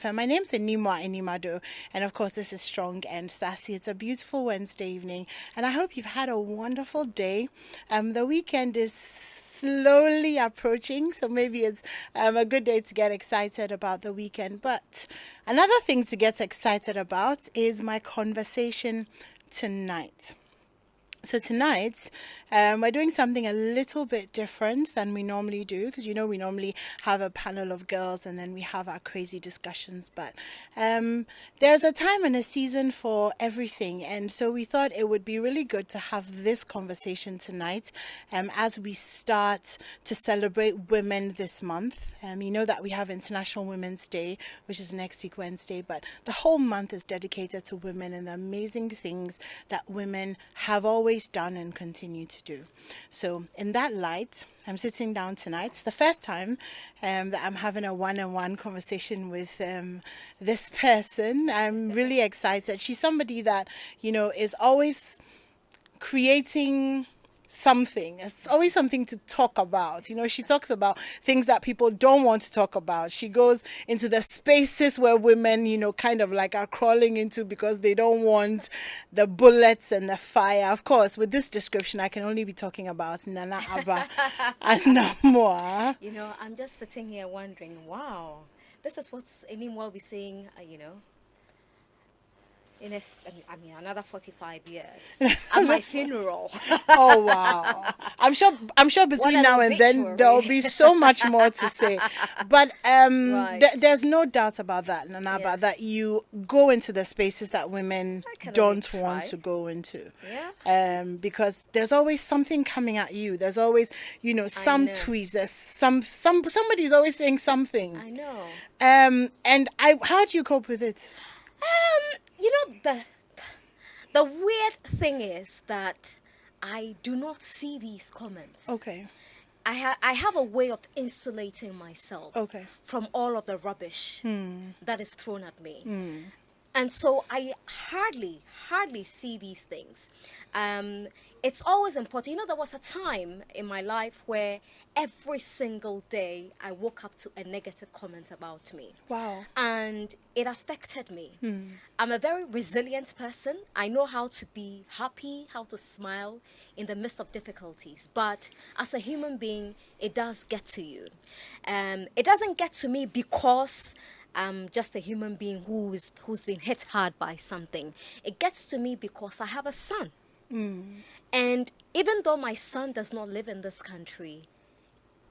My name's Animwaa Anim Addo, and of course, this is Strong and Sassy. It's a beautiful Wednesday evening, and I hope you've had a wonderful day. The weekend is slowly approaching, so maybe it's a good day to get excited about the weekend. But another thing to get excited about is my conversation tonight. So tonight, we're doing something a little bit different than we normally do, because we normally have a panel of girls and then we have our crazy discussions. But there's a time and a season for everything, and so we thought it would be really good to have this conversation tonight as we start to celebrate women this month. You know that we have International Women's Day, which is next week Wednesday, but the whole month is dedicated to women and the amazing things that women have always done and continue to do. So in that light, I'm sitting down tonight. It's the first time that I'm having a one-on-one conversation with this person. I'm really excited. She's somebody that, is always creating something. It's always something to talk about. She talks about things that people don't want to talk about. She goes into the spaces where women, kind of like are crawling into because they don't want the bullets and the fire. Of course, with this description, I can only be talking about Nana Aba Anamoah. I'm just sitting here wondering, wow, this is what Animwaa will be saying, in another 45 years at my funeral. Oh wow! I'm sure between now and then there will be so much more to say. But Right. there's no doubt about that, Nanaba, that you go into the spaces that women don't want to go into. Yeah. Because there's always something coming at you. There's always, some know. tweets. There's somebody's always saying something. I know. And how do you cope with it? The weird thing is that I do not see these comments. Okay. I have a way of insulating myself Okay. from all of the rubbish that is thrown at me. And so I hardly see these things. It's always important. There was a time in my life where every single day I woke up to a negative comment about me. Wow. And it affected me. I'm a very resilient person. I know how to be happy, how to smile in the midst of difficulties. But as a human being, it does get to you. It doesn't get to me because I'm just a human being who's been hit hard by something. It gets to me because I have a son. And even though my son does not live in this country,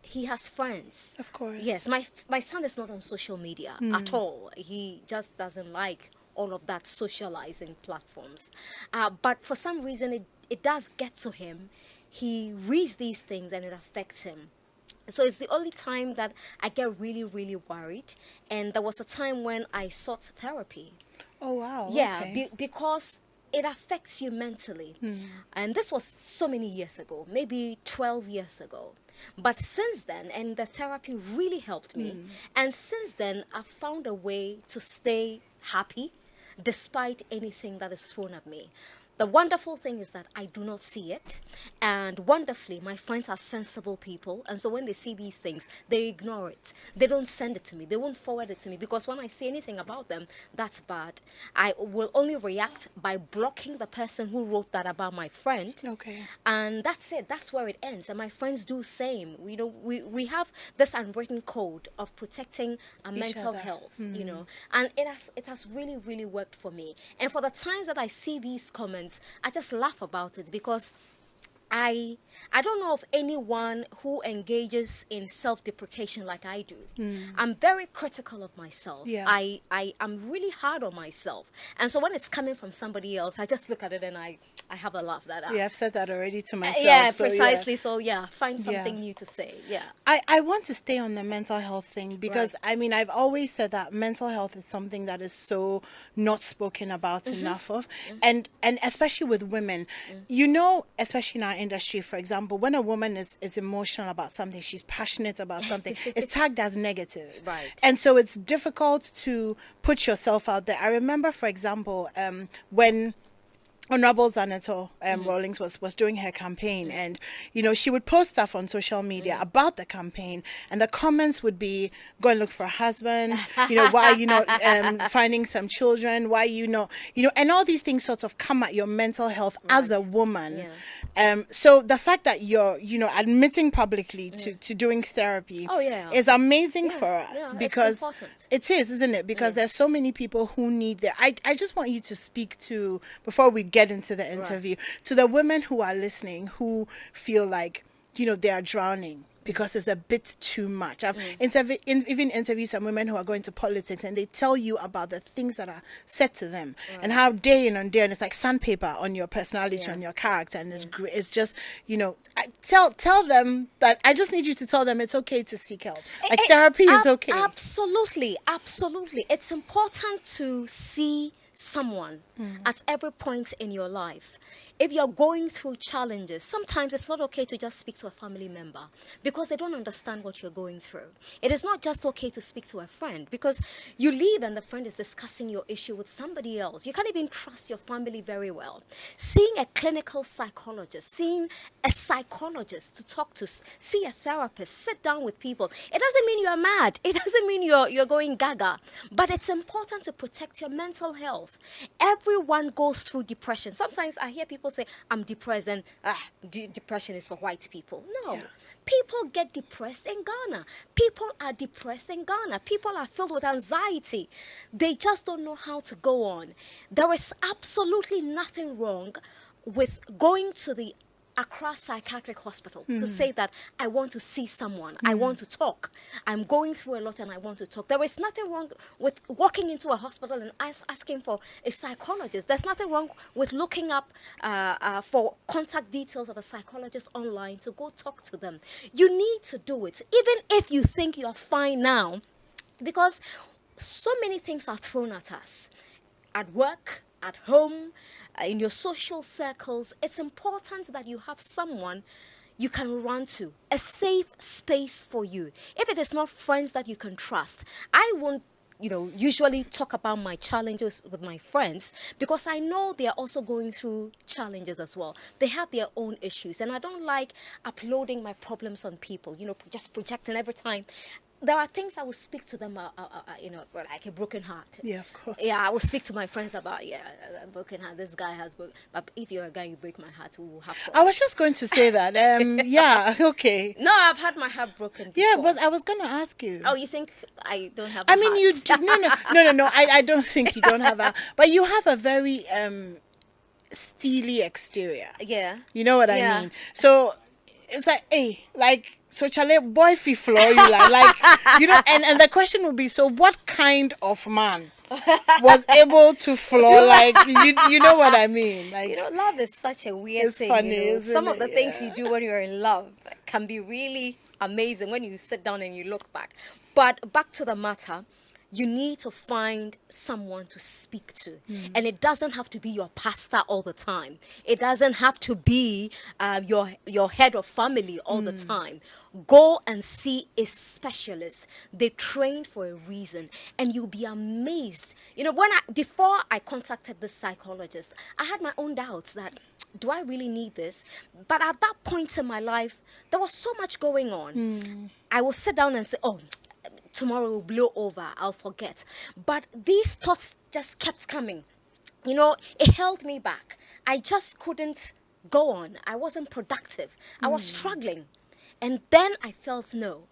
he has friends. Of course. Yes, my son is not on social media at all. He just doesn't like all of that socializing platforms. But for some reason, it does get to him. He reads these things and it affects him. So it's the only time that I get really, really worried. And there was a time when I sought therapy. Oh, wow. Yeah, Okay. because it affects you mentally. And this was so many years ago, maybe 12 years ago. But since then, and the therapy really helped me. And since then, I've found a way to stay happy despite anything that is thrown at me. The wonderful thing is that I do not see it. And wonderfully, my friends are sensible people. And so when they see these things, they ignore it. They don't send it to me. They won't forward it to me. Because when I see anything about them, that's bad. I will only react by blocking the person who wrote that about my friend. Okay. And that's it. That's where it ends. And my friends do same. We have this unwritten code of protecting our mental other. health, and it has really, really worked for me. And for the times that I see these comments, I just laugh about it because I don't know of anyone who engages in self-deprecation like I do. I'm very critical of myself. Yeah. I'm really hard on myself. And so when it's coming from somebody else, I just look at it and I have a laugh that Yeah, I've said that already to myself. yeah, so, precisely. So yeah, find something Yeah. new to say. Yeah. I want to stay on the mental health thing because I've always said that mental health is something that is so not spoken about enough of, and especially with women, especially in our industry, for example, when a woman is emotional about something, she's passionate about something, it's tagged as negative, Right. and so it's difficult to put yourself out there. I remember, for example, when Honorable Zaneto Rawlings was doing her campaign, and she would post stuff on social media about the campaign, and the comments would be, "Go and look for a husband," "Why are you not finding some children? Why you not?" And all these things sort of come at your mental health as a woman. So the fact that you're admitting publicly to doing therapy is amazing for us, because it is, isn't it? Because there's so many people who need that. I just want you to speak to, before we get into the interview, to the women who are listening, who feel like they are drowning because it's a bit too much. I've even interviewed some women who are going to politics, and they tell you about the things that are said to them, and how day in and day, and it's like sandpaper on your personality, on your character, and it's just tell them that, I just need you to tell them it's okay to seek help. Like therapy is okay. Absolutely. It's important to see someone at every point in your life. If you're going through challenges, sometimes it's not okay to just speak to a family member because they don't understand what you're going through. It is not just okay to speak to a friend, because you leave and the friend is discussing your issue with somebody else. You can't even trust your family very well. Seeing a clinical psychologist, seeing a psychologist to talk to, see a therapist, sit down with people. It doesn't mean you're mad. It doesn't mean you're going gaga. But it's important to protect your mental health. Everyone goes through depression. Sometimes I hear people say, "I'm depressed," and depression is for white people. No. People get depressed in Ghana. People are depressed in Ghana. People are filled with anxiety. They just don't know how to go on. There is absolutely nothing wrong with going to the Accra Psychiatric Hospital to say that I want to see someone, I want to talk, I'm going through a lot and I want to talk. There is nothing wrong with walking into a hospital and asking for a psychologist. There's nothing wrong with looking up for contact details of a psychologist online to go talk to them. You need to do it, even if you think you're fine now, because so many things are thrown at us. At work, at home, in your social circles, it's important that you have someone you can run to, a safe space for you. If it is not friends that you can trust, I won't usually talk about my challenges with my friends, because I know they are also going through challenges as well. They have their own issues, and I don't like uploading my problems on people, just projecting every time. There are things I will speak to them, like a broken heart. Yeah, of course. Yeah, I will speak to my friends about, a broken heart. This guy has broken. But if you're a guy, you break my heart, we will have problems. I was just going to say that. Yeah, okay. No, I've had my heart broken before. Yeah, but I was going to ask you. Oh, you think I don't have I mean, you do. No. I don't think you don't have a... But you have a very steely exterior. Yeah. You know what I mean? So it's like, hey, like... So, Charlie, boy, fi floor you like and the question would be, so what kind of man was able to floor, like, you know what I mean? Like, love is such a weird thing. Funny, some of the things you do when you're in love can be really amazing when you sit down and you look back. But back to the matter, you need to find someone to speak to. And it doesn't have to be your pastor all the time. It doesn't have to be your head of family all the time. Go and see a specialist. They trained for a reason, and you'll be amazed. Before I contacted this psychologist, I had my own doubts that, do I really need this? But at that point in my life, there was so much going on. I will sit down and say, oh, tomorrow will blow over, I'll forget. But these thoughts just kept coming. It held me back. I just couldn't go on. I wasn't productive. I was struggling. And then I felt, no,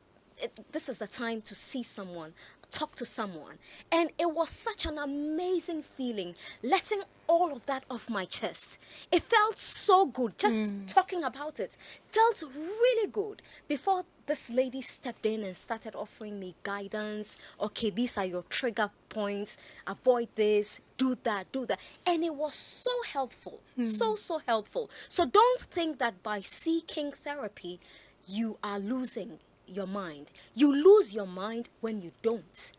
this is the time to see someone, talk to someone. And it was such an amazing feeling, letting all of that off my chest. It felt so good, just talking about it. Felt really good. Before this lady stepped in and started offering me guidance. Okay, these are your trigger points. Avoid this, do that. And it was so helpful, so helpful. So don't think that by seeking therapy, you are losing your mind. You lose your mind when you don't.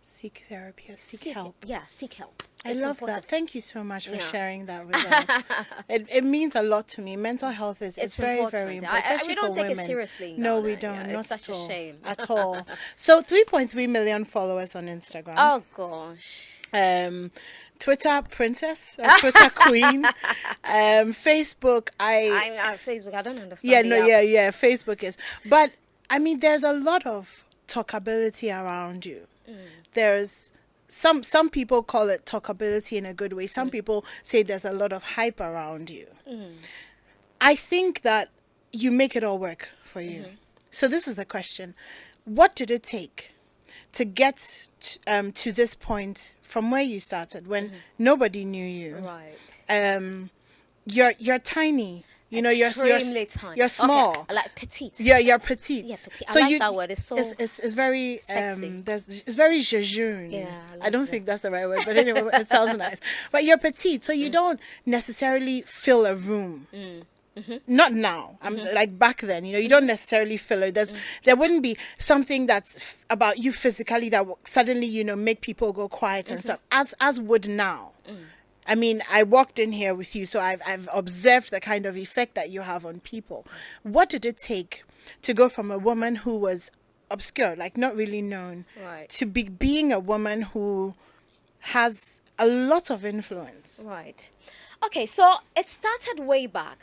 Seek therapy or seek help. Yeah, seek help. I It's love important. that. Thank you so much for Yeah. sharing that with us. It means a lot to me. Mental health is It's very, very important. important, We especially don't for take it women. seriously in No, Ghana. we Yeah, don't. it's Not such at a all. shame. At all. So 3.3 million followers on Instagram. Oh gosh. Um, Twitter princess, Twitter queen. Facebook, I'm on Facebook. I don't yeah, understand no, the app. yeah, Facebook is. But I mean, there's a lot of talkability around you. There's some people call it talkability in a good way. Some people say there's a lot of hype around you. I think that you make it all work for you. So this is the question: what did it take to get to this point from where you started when nobody knew you? Right. Um, you're tiny. You know, Extremely tiny. you're Okay, small. I like petite. You're petite. Yeah, petite. I So like that word. It's so it's very sexy. it's very jejune. Yeah, I I love don't that. think that's the right word, but anyway, it sounds nice. But you're petite, so you don't necessarily fill a room. Not now. I'm like back then. You know, you don't necessarily fill it. There wouldn't be something that's about you physically that will suddenly make people go quiet and stuff as would now. I mean, I walked in here with you, so I've observed the kind of effect that you have on people. What did it take to go from a woman who was obscure, like not really known, Right. to being a woman who has a lot of influence? Right. Okay, so it started way back.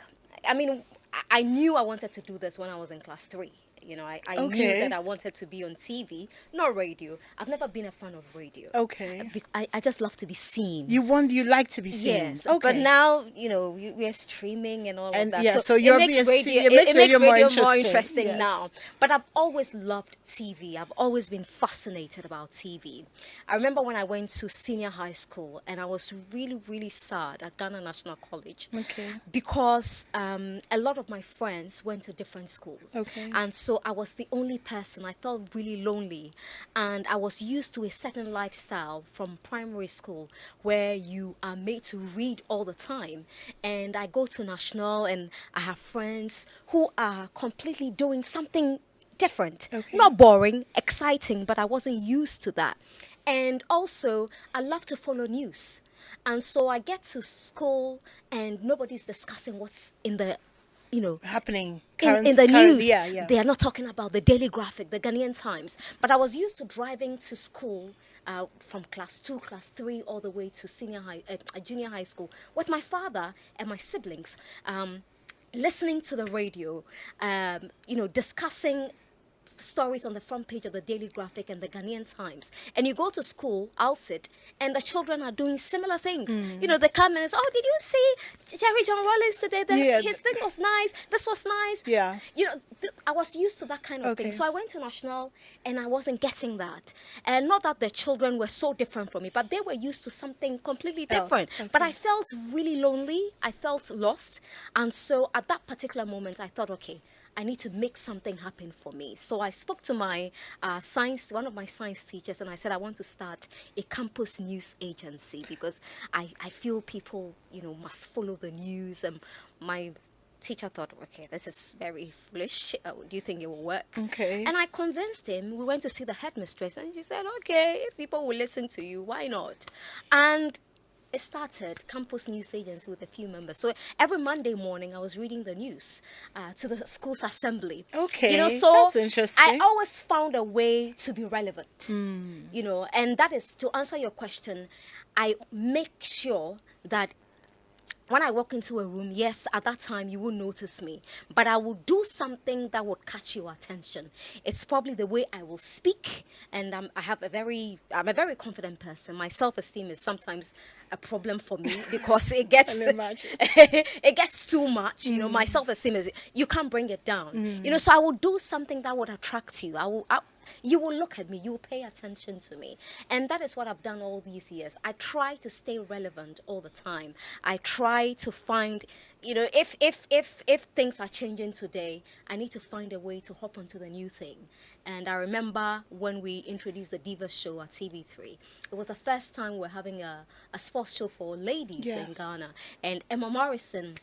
I mean, I knew I wanted to do this when I was in class 3. You know, I knew Okay. that I wanted to be on TV, not radio. I've never been a fan of radio. Okay. I just love to be seen. You like to be seen. Yes, Okay. but now we're streaming and all And of that. yeah, so it you're makes being radio seen- it makes radio more more interesting. interesting Yes. now. But I've always loved TV. I've always been fascinated about TV. I remember when I went to senior high school and I was really, really sad at Ghana National College. Okay. Because a lot of my friends went to different schools. Okay. And so I was the only person. I felt really lonely. And I was used to a certain lifestyle from primary school where you are made to read all the time. And I go to National and I have friends who are completely doing something different. Okay. Not boring, exciting, but I wasn't used to that. And also, I love to follow news. And so I get to school and nobody's discussing what's in the, Happening in the news. Yeah. They are not talking about the Daily Graphic, the Ghanaian Times. But I was used to driving to school from class 2, class 3, all the way to junior high school with my father and my siblings, listening to the radio, discussing stories on the front page of the Daily Graphic and the Ghanaian Times. And you go to school, I'll sit, and the children are doing similar things. They come and say, oh, did you see Jerry John Rollins today? His thing was nice. This was nice. Yeah. I was used to that kind of Okay. thing. So I went to National and I wasn't getting that. And not that the children were so different from me, but they were used to something completely different. Okay. But I felt really lonely. I felt lost. And so at that particular moment, I thought, okay, I need to make something happen for me. So I spoke to my one of my science teachers, and I said I want to start a campus news agency because I feel people, must follow the news. And my teacher thought, okay, this is very foolish. Do you think it will work? Okay. And I convinced him. We went to see the headmistress, and she said, okay, if people will listen to you, why not? And it started campus news agency with a few members. So every Monday morning, I was reading the news to the school's assembly. Okay, so that's interesting. I always found a way to be relevant. And that is to answer your question. I make sure that when I walk into a room, yes, at that time you will notice me, but I will do something that would catch your attention. It's probably the way I will speak, and I'm a very confident person. My self-esteem is sometimes a problem for me because it gets it gets too much. My self-esteem is, you can't bring it down. So I will do something that would attract you. You will look at me, you will pay attention to me. And that is what I've done all these years. I try to stay relevant all the time. I try to find, if things are changing today, I need to find a way to hop onto the new thing. And I remember when we introduced the Divas show at TV3, it was the first time we're having a sports show for ladies in Ghana. And Emma Morrison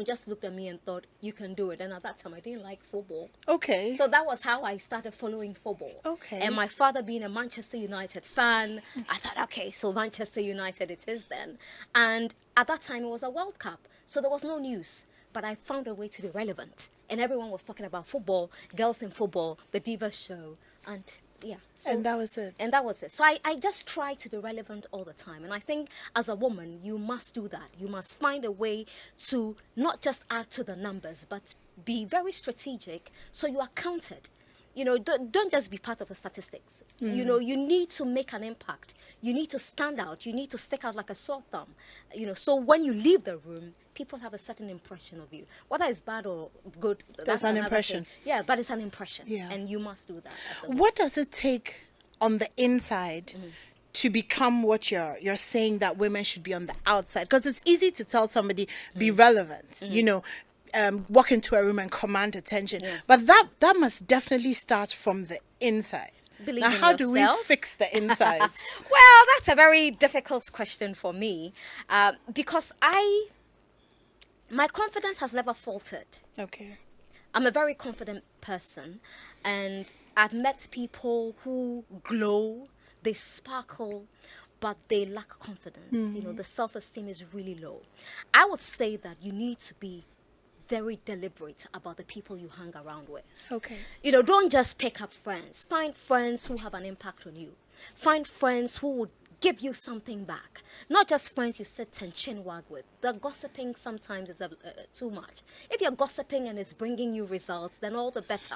just looked at me and thought, you can do it. And at that time, I didn't like football. Okay. So that was how I started following football. Okay. And my father being a Manchester United fan, I thought, okay, so Manchester United it is then. And at that time, it was a World Cup. So there was no news. But I found a way to be relevant. And everyone was talking about football, girls in football, the Diva show. And yeah. So, and that was it. And that was it. So I just try to be relevant all the time. And I think as a woman, you must do that. You must find a way to not just add to the numbers, but be very strategic so you are counted. Don't just be part of the statistics. You need to make an impact. You need to stand out. You need to stick out like a sore thumb. So when you leave the room, people have a certain impression of you. Whether it's bad or good, that's an another impression. thing. Yeah, but it's an impression. Yeah. And you must do that. What does it take on the inside to become what you're saying that women should be on the outside? Because it's easy to tell somebody, be relevant, walk into a room and command attention. Yeah. But that must definitely start from the inside. Believe now, in how do we yourself. fix the inside? Well, that's a very difficult question for me because my confidence has never faltered. Okay. I'm a very confident person, and I've met people who glow, they sparkle, but they lack confidence. The self-esteem is really low. I would say that you need to be very deliberate about the people you hang around with. Okay. Don't just pick up friends. Find friends who have an impact on you. Find friends who would give you something back. Not just friends you sit and chin wag with. The gossiping sometimes is too much. If you're gossiping and it's bringing you results, then all the better.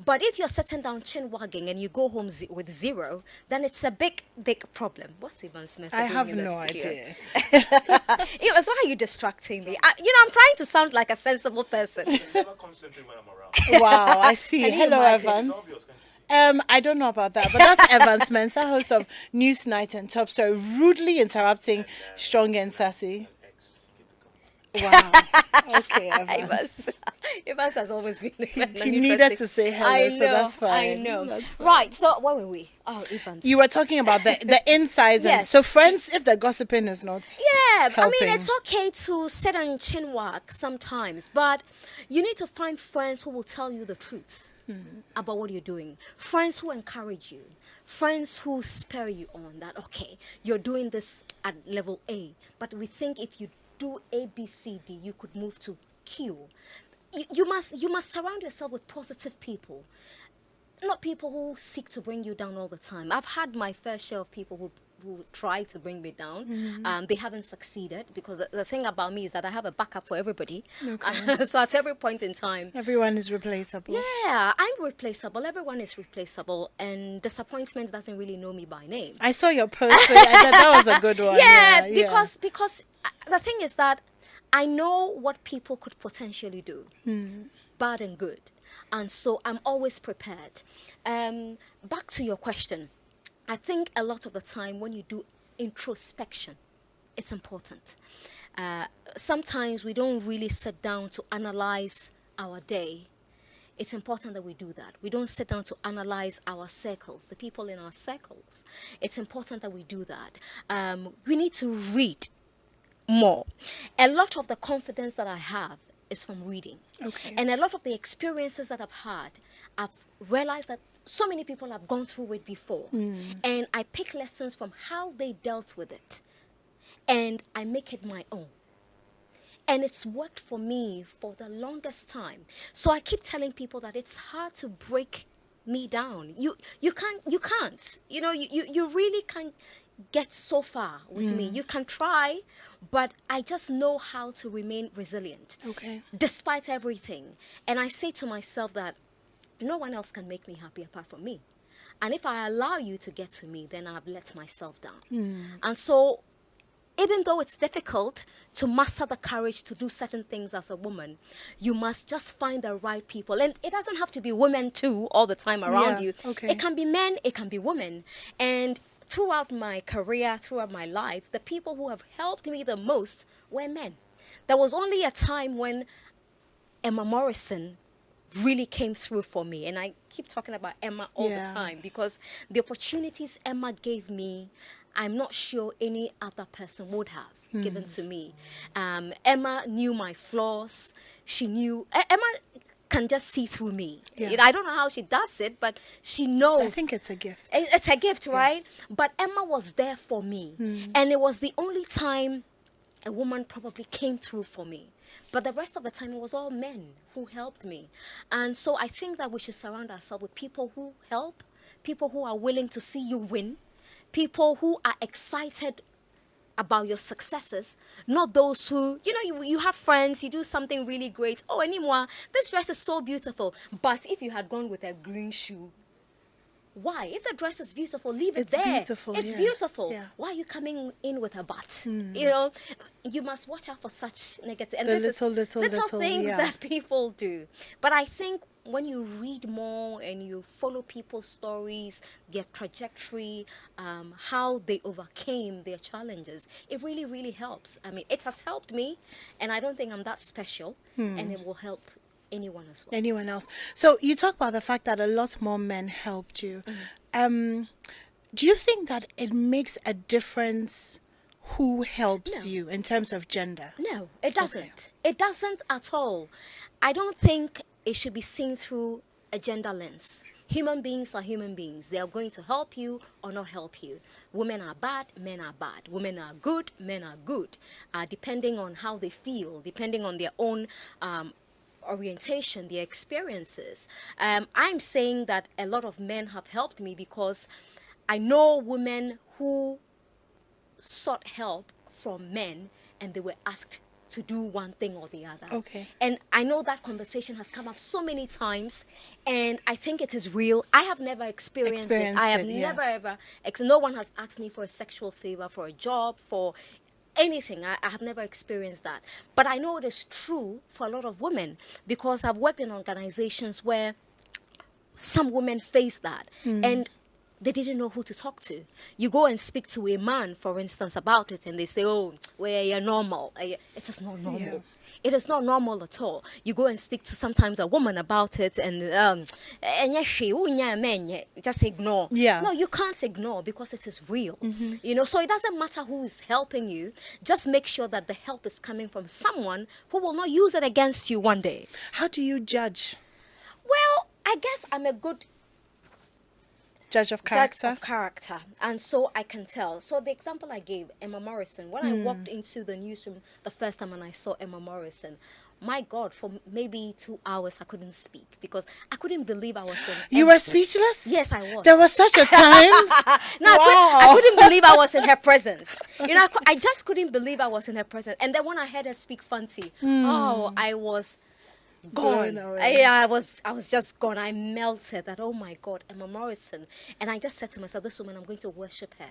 But if you're sitting down chin wagging and you go home with zero, then it's a big, big problem. What's Ivan Smith doing I have in the no studio? idea. Evans, why are you distracting me? I'm trying to sound like a sensible person. I never concentrate when I'm around. Wow, I see. Can you Hello, imagine? Evans. It's obvious, can't you see? I don't know about that, but that's Evans Mensah, host of News Night and Top Story, rudely interrupting Strong and Sassy. Wow. Okay, Evans. Evans has always been. He needed to say hello, I know, so that's fine. I know. That's fine. Right. So where were we? Oh, Evans. You were talking about the insides. And Yes. so, friends, if the gossiping is not Yeah, I helping. mean, it's okay to sit and chin wag sometimes, but you need to find friends who will tell you the truth about what you're doing. Friends who encourage you. Friends who spur you on that, okay, you're doing this at level A, but we think if you do A, B, C, D, you could move to Q. You must surround yourself with positive people. Not people who seek to bring you down all the time. I've had my fair share of people who try to bring me down. They haven't succeeded because the thing about me is that I have a backup for everybody. Okay. So at every point in time, Everyone is replaceable. yeah, I'm replaceable. Everyone is replaceable, and disappointment doesn't really know me by name. I saw your post. So that was a good one. Yeah, because the thing is that I know what people could potentially do, bad and good, and so I'm always prepared. Back to your question, I think a lot of the time when you do introspection, it's important. Sometimes we don't really sit down to analyze our day. It's important that we do that. We don't sit down to analyze our circles, the people in our circles. It's important that we do that. We need to read more. A lot of the confidence that I have is from reading. Okay. And a lot of the experiences that I've had, I've realized that so many people have gone through it before. And I pick lessons from how they dealt with it. And I make it my own. And it's worked for me for the longest time. So I keep telling people that it's hard to break me down. You can't. You really can't get so far with me. You can try, but I just know how to remain resilient. Okay. Despite everything. And I say to myself that no one else can make me happy apart from me. And if I allow you to get to me, then I've let myself down. And so even though it's difficult to master the courage to do certain things as a woman, you must just find the right people. And it doesn't have to be women too all the time around you. Okay. It can be men, it can be women. And throughout my career, throughout my life, the people who have helped me the most were men. There was only a time when Emma Morrison really came through for me. And I keep talking about Emma all the time because the opportunities Emma gave me, I'm not sure any other person would have given to me. Emma knew my flaws. She knew Emma can just see through me. Yeah. I don't know how she does it, but she knows. I think it's a gift. It's a gift, right? But Emma was there for me. And it was the only time a woman probably came through for me. But the rest of the time, it was all men who helped me. And so I think that we should surround ourselves with people who help, people who are willing to see you win, people who are excited about your successes, not those who, you have friends, you do something really great. Oh, Animwaa, this dress is so beautiful. But if you had gone with a green shoe, why? If the dress is beautiful, leave it there. Beautiful, it's yeah. beautiful. Yeah. Why are you coming in with a butt? You must watch out for such negative and The this little is things yeah. that people do. But I think when you read more and you follow people's stories, their trajectory, how they overcame their challenges, it really, really helps. I mean, it has helped me, and I don't think I'm that special, and it will help anyone as well. Anyone else? So you talk about the fact that a lot more men helped you. Do you think that it makes a difference who helps you in terms of gender? No, it doesn't. It doesn't at all. I don't think it should be seen through a gender lens. Human beings are human beings. They are going to help you or not help you. Women are bad, men are bad. Women are good, men are good. Depending on how they feel, depending on their own orientation, their experiences. I'm saying that a lot of men have helped me because I know women who sought help from men and they were asked to do one thing or the other. Okay. And I know that conversation has come up so many times, and I think it is real. I have never experienced it. I have never ever. No one has asked me for a sexual favor, for a job, for anything. I have never experienced that. But I know it is true for a lot of women because I've worked in organizations where some women face that. And they didn't know who to talk to. You go and speak to a man, for instance, about it, and they say, oh, well, you're normal. It is not normal. Yeah. It is not normal at all. You go and speak to sometimes a woman about it, and just ignore. Yeah. No, you can't ignore because it is real. So it doesn't matter who is helping you. Just make sure that the help is coming from someone who will not use it against you one day. How do you judge? Well, I guess I'm a good Judge of character? Judge of character. And so I can tell. So the example I gave, Emma Morrison, when I walked into the newsroom the first time and I saw Emma Morrison, my God, for maybe 2 hours I couldn't speak because I couldn't believe I was in You were speechless? Yes, I was. There was such a time? No, Wow. I couldn't believe I was in her presence. I just couldn't believe I was in her presence. And then when I heard her speak Fanti, I was gone. I was just gone. I melted that, oh my God, Emma Morrison. And I just said to myself, this woman, I'm going to worship her.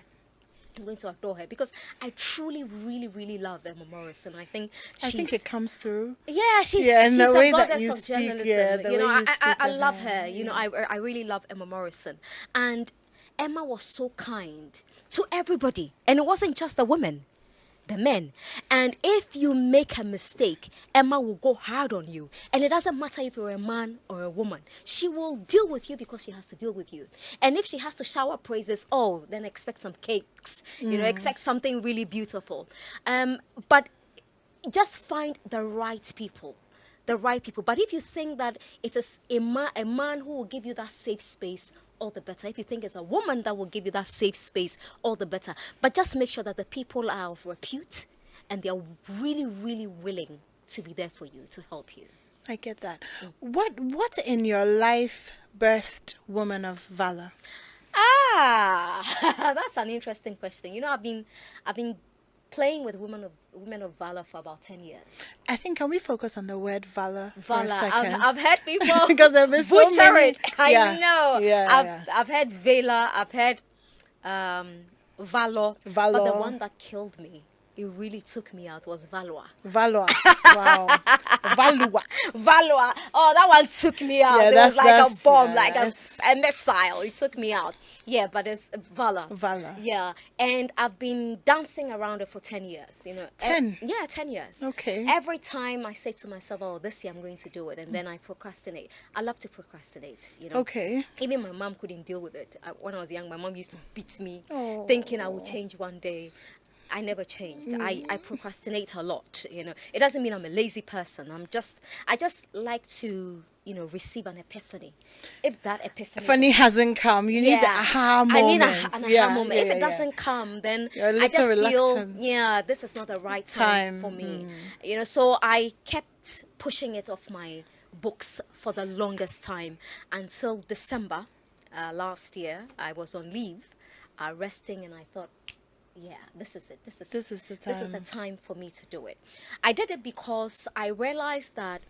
I'm going to adore her because I truly, really, really love Emma Morrison. I think it comes through. Yeah, she's the a way that goddess you of speak, journalism. yeah, the way you speak I of love her, her. I really love Emma Morrison. And Emma was so kind to everybody. And it wasn't just the women, the men. And if you make a mistake, Emma will go hard on you. And it doesn't matter if you're a man or a woman. She will deal with you because she has to deal with you. And if she has to shower praises, then expect some cakes. Expect something really beautiful. But just find the right people. But if you think that it is a man who will give you that safe space, all the better. If you think it's a woman that will give you that safe space, all the better. But just make sure that the people are of repute and they are really, really willing to be there for you, to help you. I get that. What in your life birthed Woman of Valor? That's an interesting question. I've been playing with Women of Valor for about 10 years. I think, can we focus on the word valor for a Valor. second? I've heard people because there have been so butcher many. it. I know. Yeah, I've heard Valor. I've heard Valor. Valor. But the one that killed me it really took me out was Valor. Valor. Wow. Valua. Valor. Oh, that one took me out. Yeah, It was like a that's- bomb, yeah, like that's- a missile. It took me out. Yeah, but it's Valor. Valor. Yeah, and I've been dancing around it for 10 years. 10? Yeah, 10 years. Okay. Every time I say to myself, oh, this year I'm going to do it, and then I procrastinate. I love to procrastinate. Okay. Even my mom couldn't deal with it. When I was young, my mom used to beat me, Oh. thinking I would change one day. I never changed. I procrastinate a lot. It doesn't mean I'm a lazy person. I just like to, receive an epiphany. If that epiphany hasn't come, you need the aha moment. I need an aha moment. Yeah, if it yeah. doesn't come, then You're a I little just feel, reluctant. this is not the right time for me. So I kept pushing it off my books for the longest time until December last year. I was on leave, resting, and I thought, yeah, this is it. This is the time. This is the time for me to do it. I did it because I realized that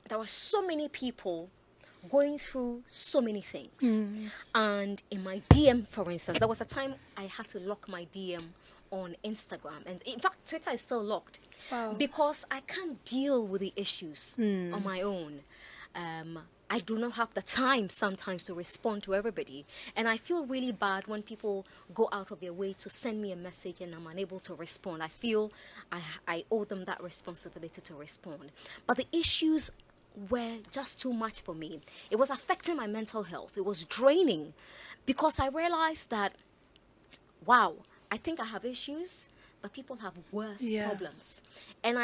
there were so many people going through so many things. And in my DM, for instance, there was a time I had to lock my DM on Instagram. And in fact, Twitter is still locked. Wow. Because I can't deal with the issues on my own. I do not have the time sometimes to respond to everybody. And I feel really bad when people go out of their way to send me a message and I'm unable to respond. I feel I owe them that responsibility to respond. But the issues were just too much for me. It was affecting my mental health. It was draining because I realized that, wow, I think I have issues, but people have worse problems. And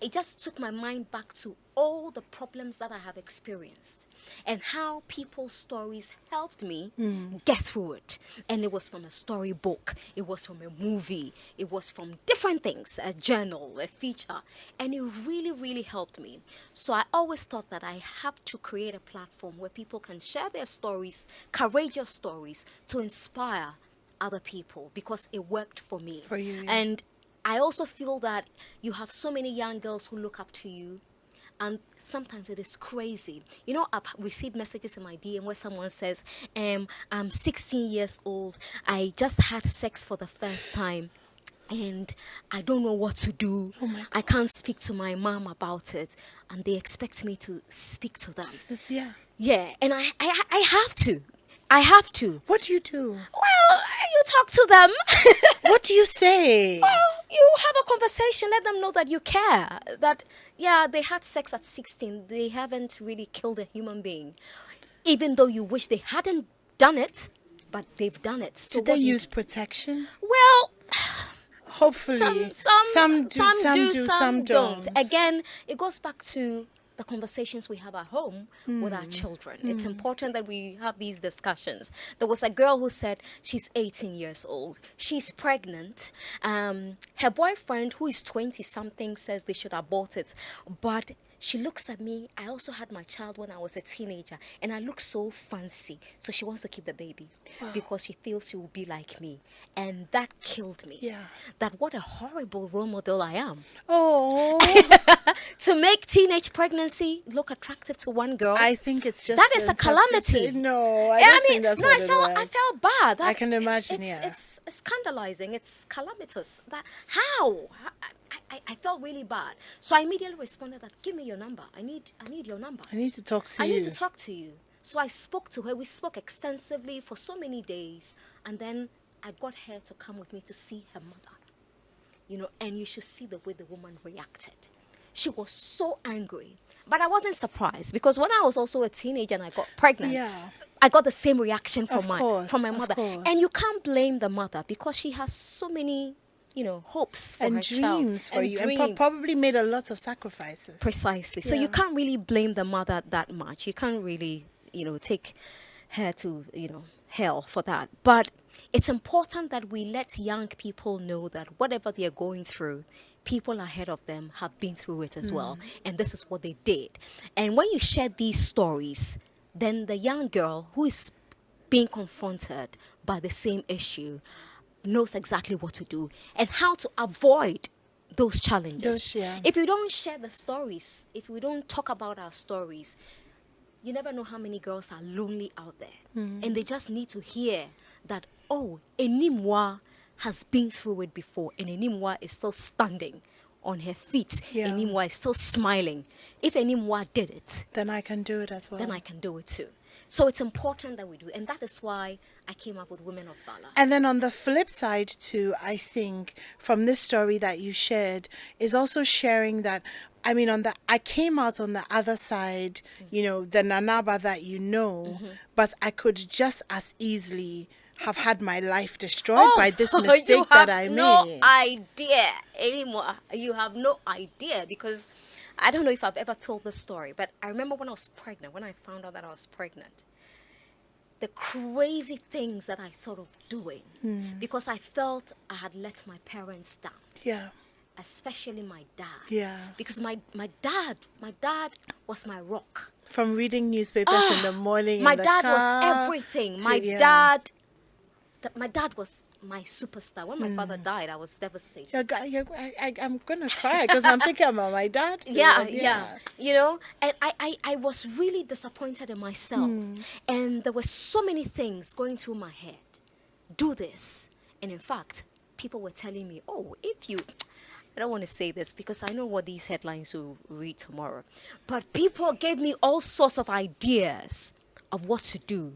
it just took my mind back to all the problems that I have experienced and how people's stories helped me get through it. And it was from a storybook, it was from a movie, it was from different things, a journal, a feature, and it really, really helped me. So I always thought that I have to create a platform where people can share their stories, courageous stories, to inspire other people because it worked for me. For you, yeah. And I also feel that you have so many young girls who look up to you, and sometimes it is crazy. I've received messages in my DM where someone says, I'm 16 years old, I just had sex for the first time, and I don't know what to do. Oh my God. I can't speak to my mom about it, and they expect me to speak to them. Yeah, and I have to. I have to. What do you do? Well, you talk to them. What do you say? Well, you have a conversation. Let them know that you care. That, yeah, they had sex at 16. They haven't really killed a human being. Even though you wish they hadn't done it, but they've done it. So Did they use protection? Well, hopefully. Some do, some don't. Again, it goes back to the conversations we have at home with our children. It's important that we have these discussions. There was a girl who said she's 18 years old. She's pregnant. Her boyfriend, who is 20-something, says they should abort it. But she looks at me. I also had my child when I was a teenager, and I look so fancy. So she wants to keep the baby because she feels she will be like me. And that killed me. Yeah. That what a horrible role model I am. Oh. To make teenage pregnancy look attractive to one girl. I think it's just that is a calamity. No, I don't think that's what it was. I felt bad. I can imagine. It's scandalizing. It's calamitous. How? I felt really bad. So I immediately responded that, give me your number. I need your number. I need to talk to you. I need to talk to you. So I spoke to her. We spoke extensively for so many days. And then I got her to come with me to see her mother. And you should see the way the woman reacted. She was so angry. But I wasn't surprised because when I was also a teenager and I got pregnant, I got the same reaction from my mother. And you can't blame the mother because she has so many hopes for her child. Dreams for you. And probably made a lot of sacrifices. Precisely. So you can't really blame the mother that much. You can't really, take her to, hell for that. But it's important that we let young people know that whatever they are going through, people ahead of them have been through it as well. And this is what they did. And when you share these stories, then the young girl who is being confronted by the same issue knows exactly what to do and how to avoid those challenges. If you don't share the stories, if we don't talk about our stories, you never know how many girls are lonely out there. And they just need to hear that, oh, Animwaa has been through it before, and Animwaa is still standing on her feet. Yeah. Animwaa is still smiling. If Animwaa did it, Then I can do it as well. then I can do it too. So it's important that we do, and that is why I came up with Women of Valor. And then on the flip side too, I think from this story that you shared is also sharing that, I mean, I came out on the other side, you know, the Nana Aba that you know, but I could just as easily have had my life destroyed by this mistake that I made. You have no idea anymore. You have no idea, because I don't know if I've ever told this story, but I remember when I was pregnant, when I found out that I was pregnant, the crazy things that I thought of doing, because I felt I had let my parents down. Yeah. Especially my dad. Yeah. Because my dad was my rock. From reading newspapers in the morning. My in the dad car was everything. My dad was my superstar. When my father died, I was devastated. I'm gonna cry because I'm thinking about my dad. Too. Yeah. You know, and I was really disappointed in myself. And there were so many things going through my head. Do this. And in fact, people were telling me, oh, if you... I don't want to say this because I know what these headlines will read tomorrow. But people gave me all sorts of ideas of what to do.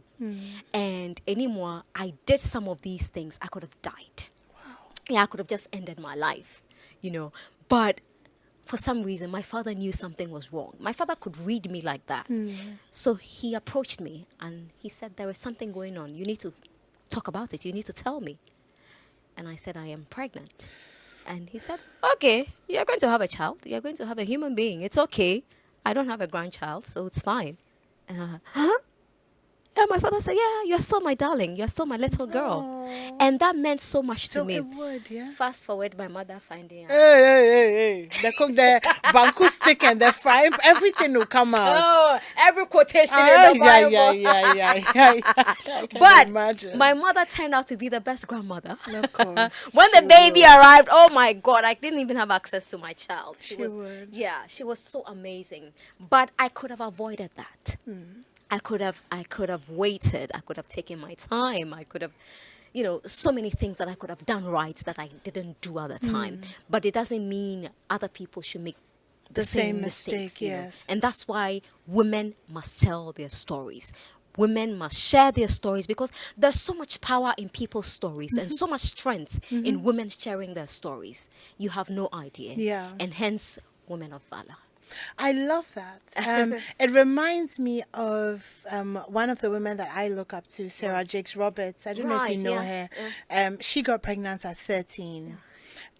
And anymore, I did some of these things. I could have died. Wow. Yeah, I could have just ended my life, you know. But for some reason, my father knew something was wrong. My father could read me like that. So he approached me and he said, there is something going on. You need to talk about it. You need to tell me. And I said, I am pregnant. And he said, okay, you're going to have a child. You're going to have a human being. It's okay. I don't have a grandchild, so it's fine. And I, huh? Yeah, my father said, yeah, you're still my darling. You're still my little girl. Aww. And that meant so much to me. It would, yeah. Fast forward, my mother finding out. Hey. They cook the banku stick and the fry. Everything will come out. Oh, every quotation in the Bible. Yeah. I can But imagine. my mother turned out to be the best grandmother. Of course. When the baby arrived, oh my God, I didn't even have access to my child. She would. Yeah, she was so amazing. But I could have avoided that. I could have waited. I could have taken my time. I could have, you know, so many things that I could have done right that I didn't do at the time. But it doesn't mean other people should make the same mistakes. You know? And that's why women must tell their stories. Women must share their stories because there's so much power in people's stories and so much strength in women sharing their stories. You have no idea. Yeah. And hence, Women of Valor. I love that. It reminds me of one of the women that I look up to, Sarah Jakes Roberts. I don't know if you know her. She got pregnant at 13.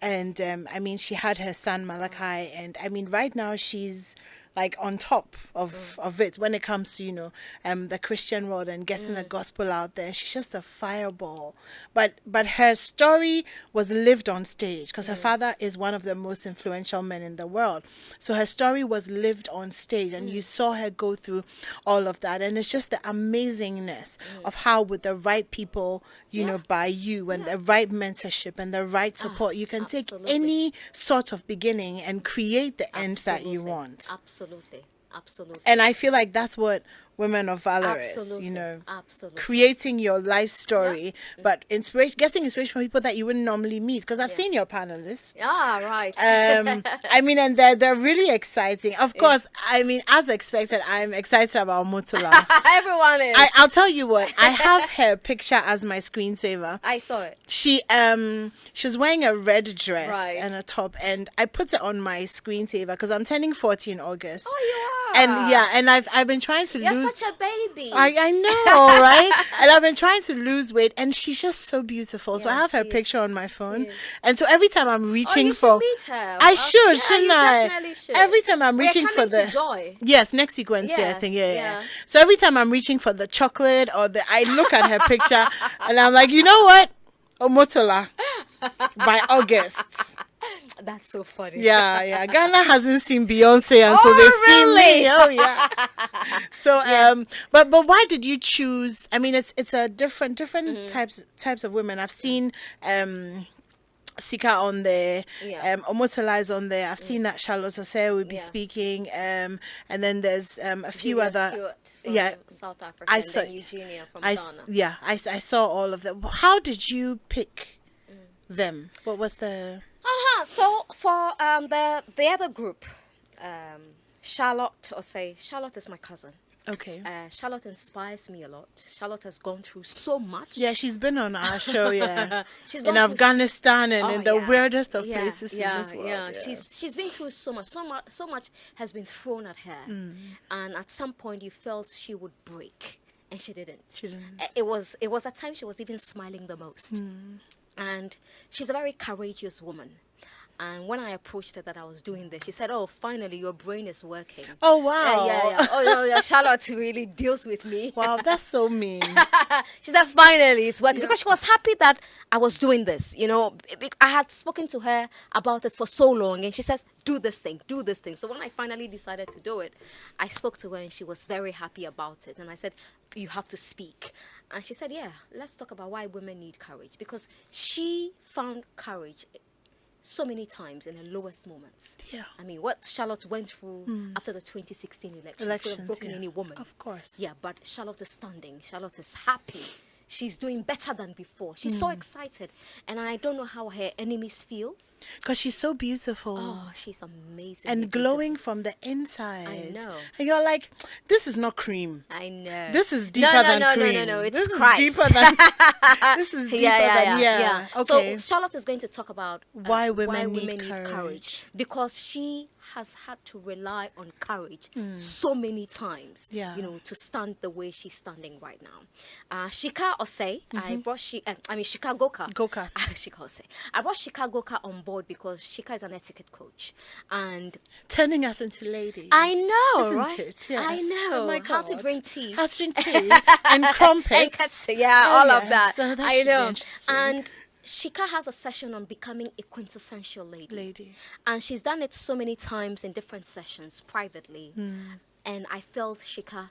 And I mean, she had her son Malachi. And I mean, right now she's like on top of it when it comes to, you know, the Christian world and getting the gospel out there. She's just a fireball. But her story was lived on stage because her father is one of the most influential men in the world. So her story was lived on stage and you saw her go through all of that. And it's just the amazingness of how with the right people, you know, by you and the right mentorship and the right support, you can take any sort of beginning and create the end that you want. Absolutely. And I feel like that's what Women of Valor is, you know, creating your life story, but getting inspiration from people that you wouldn't normally meet. Because I've seen your panelists. Ah, right. I mean, and they're really exciting. Of course, I mean, as expected, I'm excited about Motola. Everyone is. I'll tell you what. I have her picture as my screensaver. I saw it. She was wearing a red dress and a top, and I put it on my screensaver because I'm turning 40 in August. Oh, you are. And I've been trying to lose. You're such a baby. I know, right? And I've been trying to lose weight, and she's just so beautiful. So I have her picture on my phone, and so every time I'm reaching for, meet her. I should, shouldn't I? Definitely should. Every time I'm reaching for the Joy. Yes, next week Wednesday, I think. Yeah. So every time I'm reaching for the chocolate or I look at her picture, and I'm like, you know what, Omotola, by August. That's so funny. Yeah. Ghana hasn't seen Beyonce, and so they see me. Oh yeah. So but why did you choose? I mean, it's a different types of women. I've seen Sika on there, Omotola is on there. I've seen that Charlotte Osei will be speaking, and then there's a few other South Africa. And Eugenia from Ghana. I saw all of them. How did you pick them? What was the... So for the other group, Charlotte is my cousin. Okay. Charlotte inspires me a lot. Charlotte has gone through so much. Yeah, she's been on our show, yeah. She's in gone through- Afghanistan and in the yeah. weirdest of Yeah, places in this world. Yeah. She's been through so much. So much has been thrown at her. And at some point you felt she would break. And she didn't. It was a time she was even smiling the most. And she's a very courageous woman. And when I approached her that I was doing this, she said, "Oh, finally, your brain is working." Oh, wow. Yeah. Oh, no, yeah. Charlotte really deals with me. Wow, that's so mean. She said, "Finally, it's working." Because she was happy that I was doing this. You know, I had spoken to her about it for so long. And she says, do this thing. So when I finally decided to do it, I spoke to her and she was very happy about it. And I said, "You have to speak." And she said, "Yeah, let's talk about why women need courage." Because she found courage so many times in her lowest moments. Yeah. I mean, what Charlotte went through after the 2016 elections could have broken any woman. Of course. Yeah, but Charlotte is standing. Charlotte is happy. She's doing better than before. She's so excited. And I don't know how her enemies feel. Because she's so beautiful. Oh, she's amazing. And glowing from the inside. I know. And you're like, this is not cream. I know. This is deeper than cream. No. It's this Christ. Is deeper than, this is deeper than, yeah. Okay. So Charlotte is going to talk about why women need courage. Because she has had to rely on courage so many times, Yeah. you know, to stand the way she's standing right now. Shika Osei, I brought Shika Goka. Shika Osei. I brought Shika Goka on board because Shika is an etiquette coach. And turning us into ladies. I know, isn't right? it? Yes. I know. Oh my How God. to drink tea. How to drink tea. And crumpets. All of that. So that I should be know. interesting. And Shika has a session on becoming a quintessential lady. And she's done it so many times in different sessions privately. And I felt, Shika,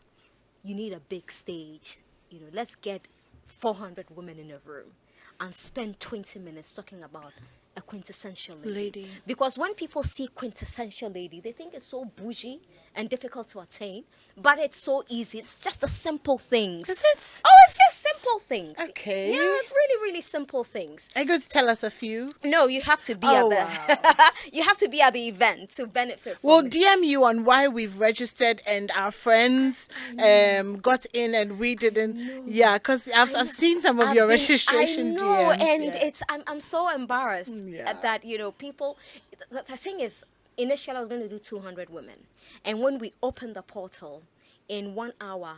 you need a big stage. You know, let's get 400 women in a room and spend 20 minutes talking about a quintessential lady. Because when people see quintessential lady, they think it's so bougie and difficult to attain, but it's so easy. It's just the simple things. Is it? Oh, it's just simple things. Okay. Yeah, it's really, really simple things. Are you going to tell us a few? No, you have to be Oh, you have to be at the event to benefit from We'll it. DM you on why we've registered and our friends got in and we didn't. Yeah, because I've seen some of your registration I know, DMs. and yeah. it's I'm so embarrassed that, you know, people. The thing is, initially I was going to do 200 women, and when we opened the portal, in 1 hour,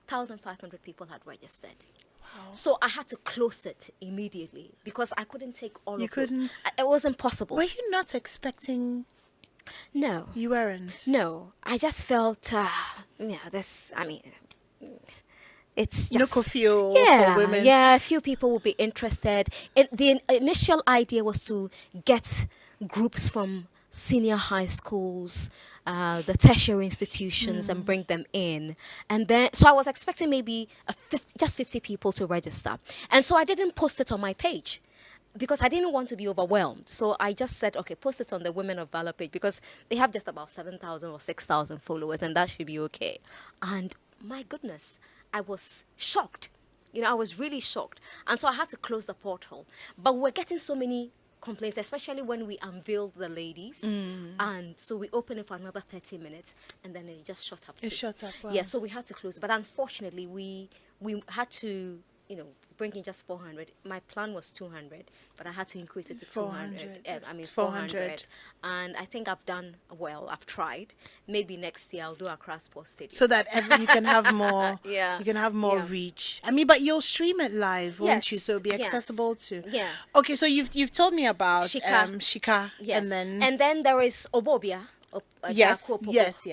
1,500 people had registered. Wow. So I had to close it immediately because I couldn't take all of it. You couldn't? It wasn't possible. Were you not expecting? No. You weren't? No. I just felt, it's just... No feel for women. Yeah, a few people will be interested. The initial idea was to get groups from senior high schools, the tertiary institutions, and bring them in. And then, so I was expecting maybe just 50 people to register. And so I didn't post it on my page because I didn't want to be overwhelmed. So I just said, okay, post it on the Women of Valor page because they have just about 7,000 or 6,000 followers, and that should be okay. And my goodness, I was shocked. You know, I was really shocked. And so I had to close the portal. But we're getting so many complaints, especially when we unveiled the ladies. And so we opened it for another 30 minutes, and then it just shut up. It shut up, wow. Yeah, so we had to close. But unfortunately, we had to, you know, bring in just 400. My plan was 200, but I had to increase it to 200. 400. And I think I've done well. I've tried. Maybe next year I'll do a cross-post stadium. So that you can have more. Yeah. You can have more reach. I mean, but you'll stream it live, won't you? So it'll be accessible to. Yeah. Okay, so you've told me about Shika. Shika, Yes. and then there is Obobia. Yes.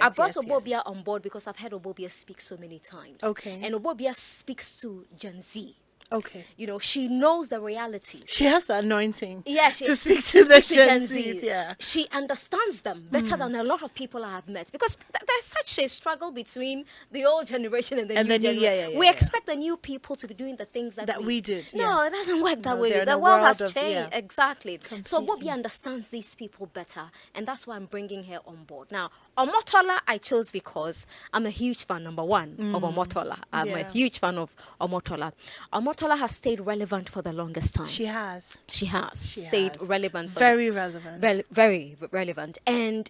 I brought Obobia on board because I've heard Obobia speak so many times. Okay. And Obobia speaks to Gen Z. Okay. You know, she knows the reality. She has the anointing. Yeah, to speak to the Gen Zs. Yeah. She understands them better than a lot of people I have met because there's such a struggle between the old generation and the new generation. We expect the new people to be doing the things that we did. No, it doesn't work that way. The world has changed. Exactly. Completely. So Bobby understands these people better, and that's why I'm bringing her on board. Now, Omotola I chose because I'm a huge fan, number one, of Omotola. I'm a huge fan of Omotola. Omotola Omotola has stayed relevant for the longest time. She has. She has She stayed has. relevant. Very relevant. Very relevant. And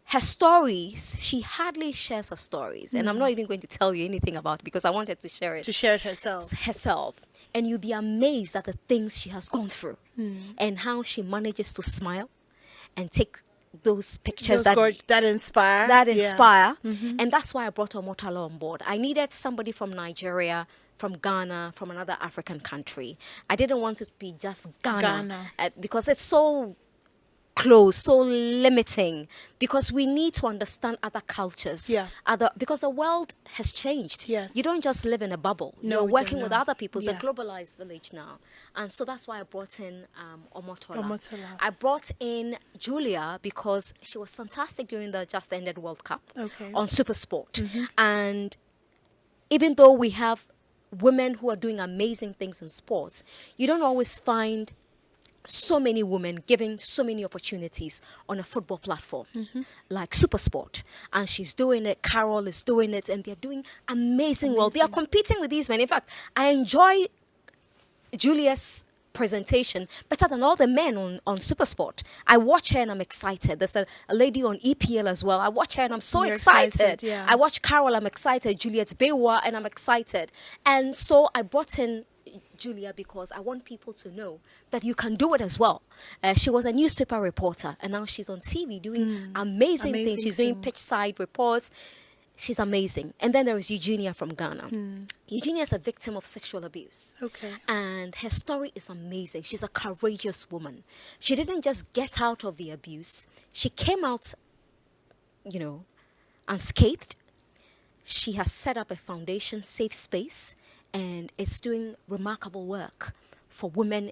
her stories, she hardly shares her stories. And I'm not even going to tell you anything about it because I wanted to share it. To share it herself. And you'll be amazed at the things she has gone through and how she manages to smile and take those pictures that inspire. And that's why I brought Omotola on board. I needed somebody from Nigeria, from Ghana, from another African country. I didn't want it to be just Ghana. Because it's so close, so limiting, because we need to understand other cultures. Because the world has changed. You don't just live in a bubble. You're working with other people. It's a globalized village now. And so that's why I brought in Omotola. I brought in Julia because she was fantastic during the just ended World Cup on Supersport. And even though we have women who are doing amazing things in sports, you don't always find so many women giving so many opportunities on a football platform like Supersport. And she's doing it, Carol is doing it, and they're doing amazing well. They are competing with these men. In fact, I enjoy Julia's presentation better than all the men on Supersport. I watch her and I'm excited. There's a lady on EPL as well. I watch her and I'm so excited. I watch Carol, I'm excited. Juliet Bewa, and I'm excited. And so I brought in Julia because I want people to know that you can do it as well. She was a newspaper reporter and now she's on TV doing amazing things. She's doing pitch side reports. She's amazing. And then there is Eugenia from Ghana. Eugenia is a victim of sexual abuse. And her story is amazing. She's a courageous woman. She didn't just get out of the abuse. She came out, unscathed. She has set up a foundation, Safe Space, and it's doing remarkable work for women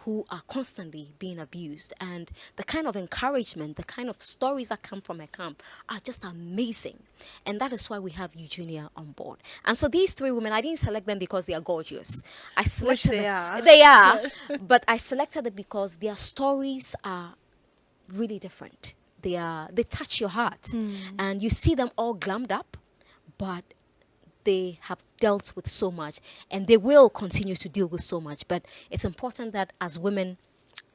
who are constantly being abused. And the kind of encouragement, the kind of stories that come from a camp are just amazing. And that is why we have Eugenia on board. And so these three women, I didn't select them because they are gorgeous. I selected them. They are. But I selected them because their stories are really different. They touch your heart. And you see them all glammed up, but they have dealt with so much and they will continue to deal with so much. But it's important that as women,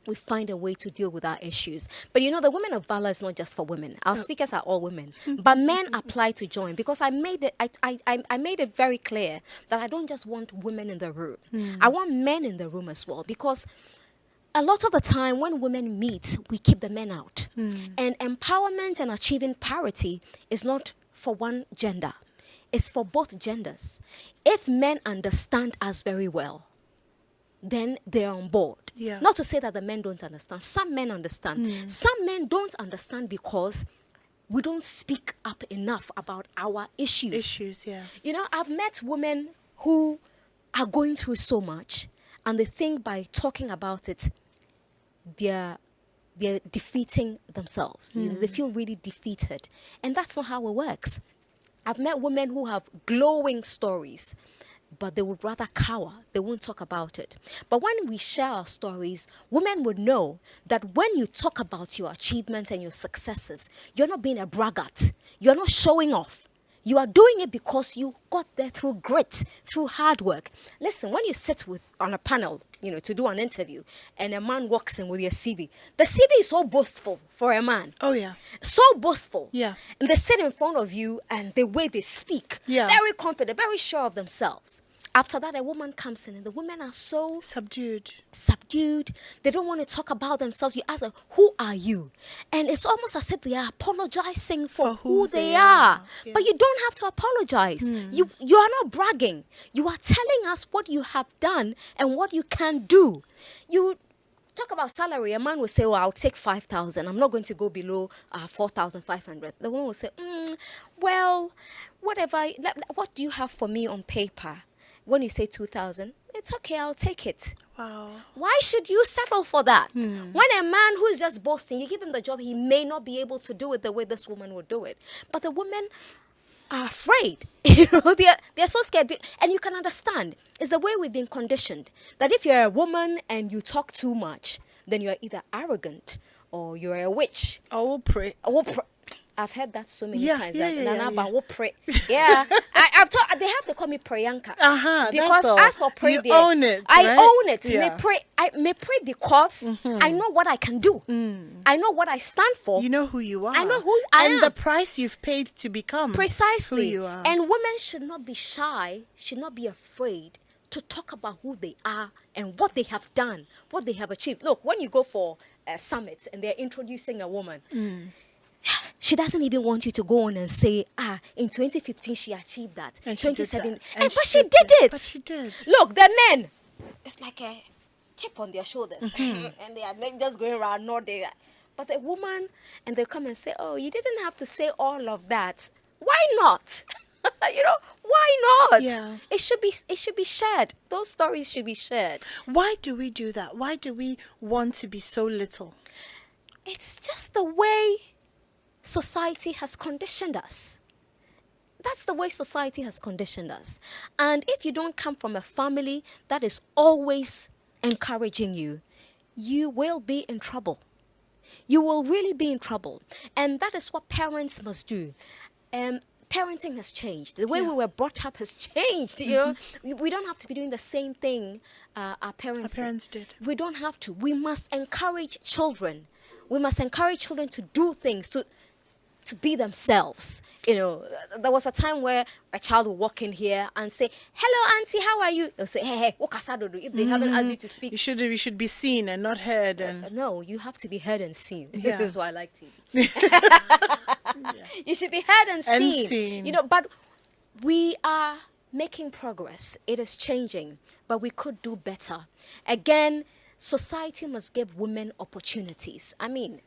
we find a way to deal with our issues. But the Women of Valor is not just for women. Our speakers are all women. But men apply to join because I made it very clear that I don't just want women in the room. I want men in the room as well, because a lot of the time when women meet, we keep the men out. And empowerment and achieving parity is not for one gender. It's for both genders. If men understand us very well, then they're on board. Not to say that the men don't understand. Some men understand. Some men don't understand because we don't speak up enough about our issues. I've met women who are going through so much, and they think by talking about it, they're defeating themselves. They feel really defeated. And that's not how it works. I've met women who have glowing stories, but they would rather cower. They won't talk about it. But when we share our stories, women would know that when you talk about your achievements and your successes, you're not being a braggart. You're not showing off. You are doing it because you got there through grit, through hard work. Listen, when you sit on a panel, to do an interview, and a man walks in with your CV, the CV is so boastful for a man. So boastful. And they sit in front of you, and the way they speak, very confident, very sure of themselves. After that, a woman comes in, and the women are so subdued. They don't want to talk about themselves. You ask them, who are you? And it's almost as if they are apologizing for who they are. But you don't have to apologize. You are not bragging. You are telling us what you have done and what you can do. You talk about salary. A man will say, I'll take 5,000. I'm not going to go below 4,500. The woman will say, well, whatever. What do you have for me on paper? When you say 2,000, it's okay, I'll take it. Wow. Why should you settle for that? When a man who is just boasting, you give him the job, he may not be able to do it the way this woman would do it. But the women are afraid. They're so scared. And you can understand. It's the way we've been conditioned. That if you're a woman and you talk too much, then you're either arrogant or you're a witch. Or we'll pray. I've heard that so many Yeah, times. yeah, That yeah, Nana yeah, Aba yeah. will pray. Yeah, I've told they have to call me Prayanka. Because That's all. as for pray, You there, own it, I right? own it. Yeah. I may pray because I know what I can do. I know what I stand for. You know who you are. I know who I and am. the price you've paid to become Precisely. who you are. And women should not be shy, should not be afraid to talk about who they are and what they have done, what they have achieved. Look, when you go for summits and they're introducing a woman, she doesn't even want you to go on and say, in 2015 she achieved that. And she did 2017, that. And but she she did did that. it. But she did. Look, the men, it's like a chip on their shoulders, and they are like just going around nodding. But the woman, and they come and say, "Oh, you didn't have to say all of that. Why not? Why not? Yeah. It should be shared. Those stories should be shared. Why do we do that? Why do we want to be so little? It's just the way society has conditioned us. That's the way society has conditioned us. And if you don't come from a family that is always encouraging you, you will be in trouble. You will really be in trouble. And that is what parents must do. Parenting has changed. The way we were brought up has changed. You know, we don't have to be doing the same thing our parents did. We don't have to. We must encourage children. We must encourage children to do things, to be themselves. You know, there was a time where a child would walk in here and say, "Hello, auntie, how are you?" They'll say, "Hey, what kasado do?" If they haven't asked you to speak. You should be seen and not heard. And No, you have to be heard and seen. Yeah. This is why I like TV. You should be heard and seen. You know, but we are making progress. It is changing, but we could do better. Again, society must give women opportunities. I mean,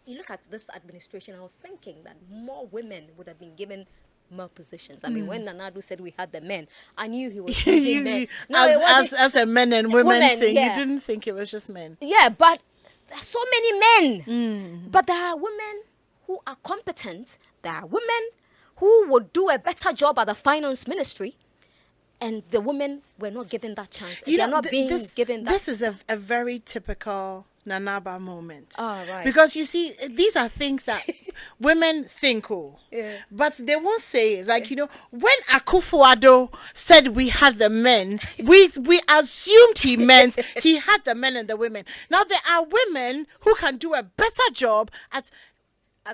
you look at this administration, I was thinking that more women would have been given more positions. I mean, when Nana Ado said we had the men, I knew he was using men. No, it wasn't. as a men and women thing, yeah. you didn't think it was just men. Yeah, but there are so many men. But there are women who are competent. There are women who would do a better job at the finance ministry. And the women were not given that chance. They are not being given that. This is a very typical Nana Aba moment. Oh, right. Because you see, these are things that women think, Yeah. but they won't say. It's like, when Akufo-Addo said we had the men, we assumed he meant he had the men and the women. Now, there are women who can do a better job at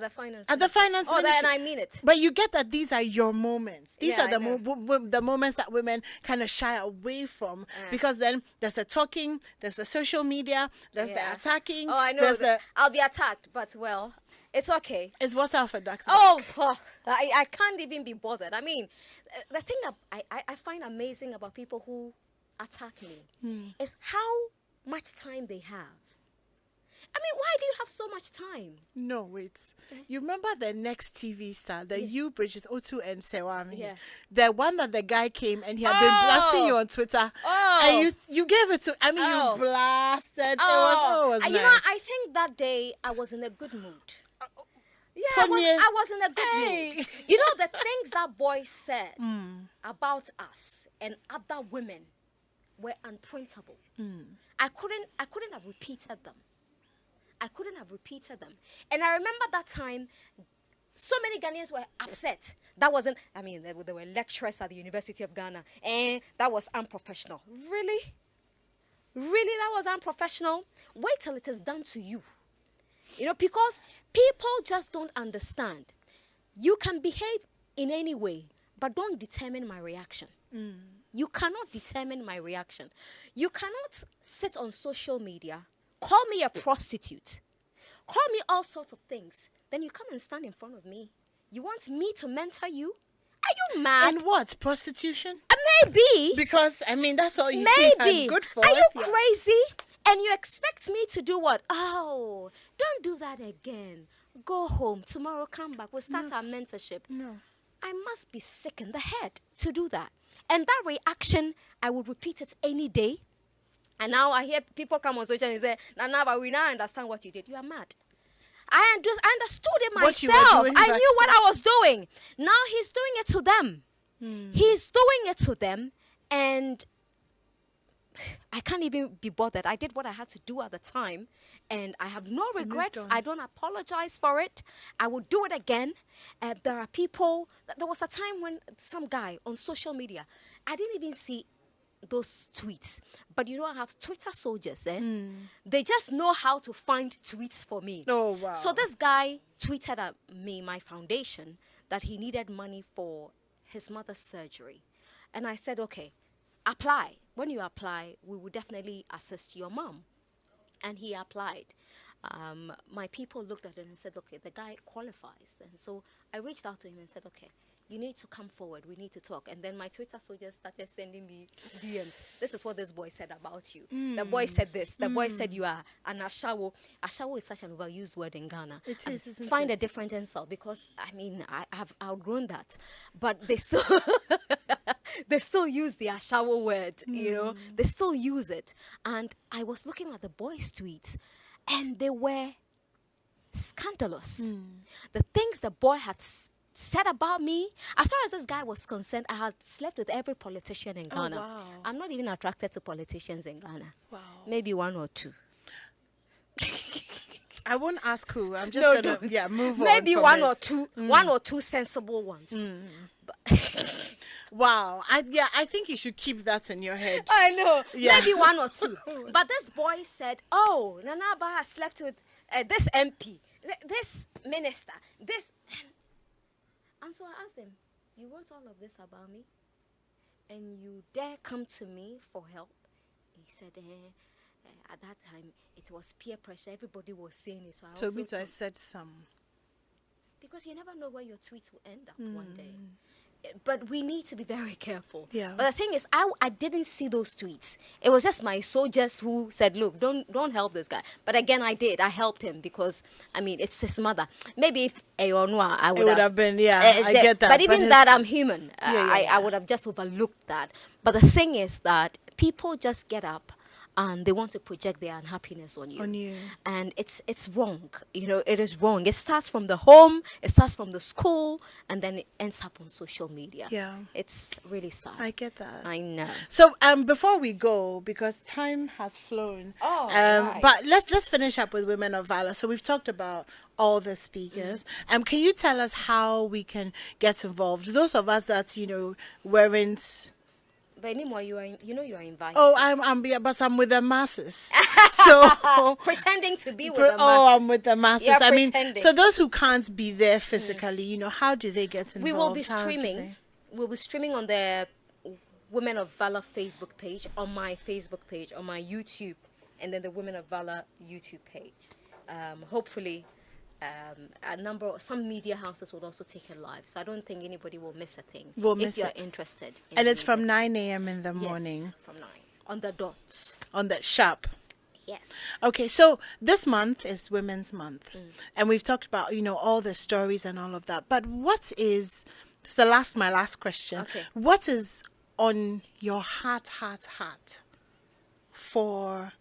the finance ministry. Oh, and I mean it. But you get that these are your moments. These Yeah, are the moments that women kind of shy away from, because then there's the talking, there's the social media, there's the attacking. Oh, I know. I'll be attacked, but well, it's okay. It's what's out for ducks. I can't even be bothered. I mean, the thing I find amazing about people who attack me is how much time they have. I mean, why do you have so much time? No, wait. You remember the next TV star, the U Bridges, Otu and Sewami? Yeah. The one that the guy came and he had been blasting you on Twitter. And you gave it to, you blasted. It was nice. You know, I think that day I was in a good mood. Yeah, I was in a good mood. You know, the things that boy said about us and other women were unprintable. I couldn't have repeated them. And I remember that time, so many Ghanaians were upset. That wasn't, there were lecturers at the University of Ghana, and that was unprofessional. Really? Really, that was unprofessional? Wait till it is done to you. You know, because people just don't understand. You can behave in any way, but don't determine my reaction. You cannot determine my reaction. You cannot sit on social media, call me a prostitute, call me all sorts of things, then you come and stand in front of me. You want me to mentor you? Are you mad? And what? Prostitution? Maybe. Because, that's all you think I'm good for. Are you crazy? And you expect me to do what? Oh, don't do that again. Go home. Tomorrow come back. We'll start our mentorship. No. I must be sick in the head to do that. And that reaction, I would repeat it any day. And now I hear people come on social and say, Nana, but we now understand what you did. You are mad. I understood it myself. I knew what I was doing. Now he's doing it to them. He's doing it to them. And I can't even be bothered. I did what I had to do at the time, and I have no regrets. on. I don't apologize for it. I will do it again. There are people. There was a time when some guy on social media, I didn't even see those tweets, but I have Twitter soldiers. They just know how to find tweets for me. Oh, wow. So this guy tweeted at me, my foundation, that he needed money for his mother's surgery, and I said, okay, apply. When you apply, we will definitely assist your mom. And he applied. My people looked at it and said, okay, the guy qualifies. And so I reached out to him and said, okay, you need to come forward. We need to talk. And then my Twitter soldiers started sending me DMs. This is what this boy said about you. The boy said this. The boy said you are an ashawo. Ashawo is such an overused word in Ghana. It is, isn't Find it? a different insult, because, I mean, I have outgrown that. But they still... they still use the ashawo word, They still use it. And I was looking at the boys' tweets, and they were scandalous. The things the boy had said about me, as far as this guy was concerned, I had slept with every politician in Ghana. wow. I'm not even attracted to politicians in Ghana. Wow. Maybe one or two. I won't ask who. I'm just No, gonna don't. move on. Maybe from one it. or two, one or two sensible ones. But Wow. I think you should keep that in your head. I know. Yeah. Maybe one or two. But this boy said, oh, Nana Aba has slept with this MP, this minister, this. And so I asked him, you wrote all of this about me? And you dare come to me for help? He said, at that time, it was peer pressure. Everybody was saying it. So I said some. Because you never know where your tweets will end up one day. But we need to be very careful. Yeah. But the thing is, I didn't see those tweets. It was just my soldiers who said, look, don't help this guy. But again, I did. I helped him because, I mean, it's his mother. Maybe if JoyNews, I would have been, I get that. But even that, I'm human. Yeah. I would have just overlooked that. But the thing is that people just get up and they want to project their unhappiness on you. And it's wrong. It is wrong. It starts from the home, it starts from the school, and then it ends up on social media. Yeah. It's really sad. I get that. I know. So before we go, because time has flown, right. but let's finish up with Women of Valor. So we've talked about all the speakers. Can you tell us how we can get involved? Those of us that weren't. But anymore, you are invited. Oh, but I'm with the masses. So pretending to be with the masses. Oh, I'm with the masses. You're I mean, pretending. so those who can't be there physically, how do they get involved? We will be How do streaming. they- We'll be streaming on the Women of Valor Facebook page, on my Facebook page, on my YouTube, and then the Women of Valor YouTube page. Hopefully, some media houses will also take it live. So I don't think anybody will miss a thing if you're interested. And it's from 9 a.m. in the morning. Yes, from 9 on the dot. On that sharp. Yes. Okay, so this month is Women's Month, and we've talked about all the stories and all of that. But what is? It's my last question. Okay. What is on your heart for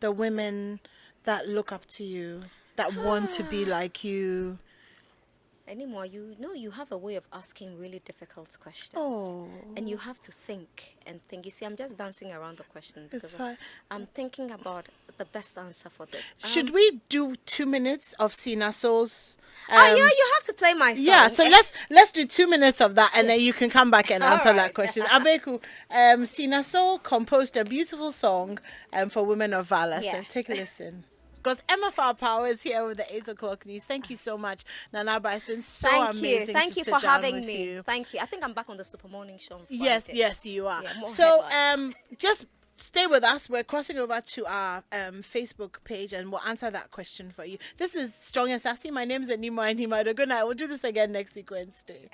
the women that look up to you, that want to be like you? Anymore, you have a way of asking really difficult questions. Oh. And you have to think and think. You see, I'm just dancing around the question because fine. I'm thinking about the best answer for this. Should we do 2 minutes of Sina Soul's? You have to play my song. Yeah, so let's do 2 minutes of that, and then you can come back and answer that question. Abeku, Sina Soul composed a beautiful song for Women of Valor. Yeah. So take a listen. Because Emma Power is here with the 8 o'clock news. Thank you so much, Nana Aba. It's been so amazing. Thank to you sit for down having with me. you. Thank you. I think I'm back on the Super Morning Show on Friday. Yes, you are. Yeah, more so headlines. just stay with us. We're crossing over to our Facebook page, and we'll answer that question for you. This is Strong and Sassy. My name is Animwaa Anim Addo. Good night. We'll do this again next week, Wednesday.